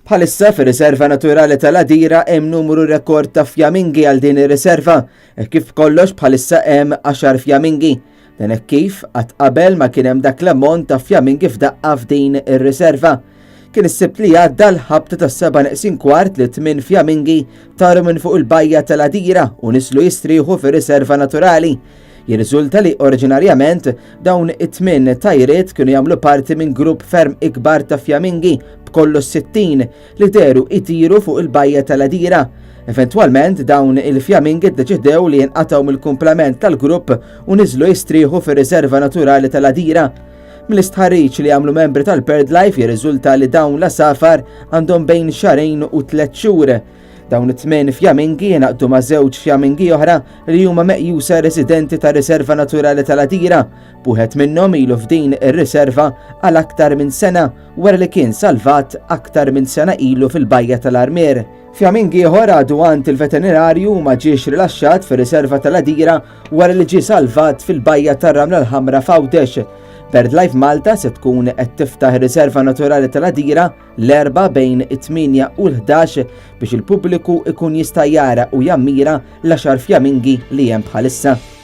Bħalissa fir-riserva naturali tal-Għadira hemm numru rekord ta' fjamingi għal din ir-riserva, kif kollox bħalissa hemm 10 fjamingi. Dan hekk kif qatt qabel ma kien hemm dak l-ammont ta' fjamingi f'daqqa f'din ir-riserva. Kien is-sibt li għadda l-ħabta ta' 7:15 li 8 fjamingi taru minn fuq il-bajja tal-Għadira u nislu jistrieħu fir-riserva naturali. Jirriżulta li oriġinarjament dawn it-8 tajriet kienu jagħmlu parti minn grupp ferm ikbar ta' fjamingi b'kollu 60 li deru jtiru fuq il-bajja tal-Għadira. Eventwalment dawn il-fjamingi ddeċidew li jinqatgħu mill-kumplament tal-grupp u niżlu jistrieħu fir-riserva naturali tal-Għadira. Mill-istħarriġ li għamlu membri tal-BirdLife jirriżulta li dawn l-asafar għandhom bejn xarejn u 3 xhur. Dawn it-8 fjamingi jinaqdu ma' żewġ fjamingi oħra li huma meqjusa residenti ta' riserva naturali tal-Għadira, wieħed minnhom ilu f'din ir-riserva għal aktar minn sena wara li kien salvat aktar minn sena ilu fil-bajja tal-Armier. Fjamingi ieħor għadu għand il-veterinarju ma ġiex rilaxxat fir-riserva tal-Għadira wara li ġie salvat fil-bajja tar-Ramla l-Ħamra f'Għawdex. BirdLife Malta se tkun qed tiftaħ riserva naturali tal-Għadira l-4 bejn 8 u l-11 biex il-pubbliku ikun jista' jara u jammira l-10 fjamingi li hemm bħalissa.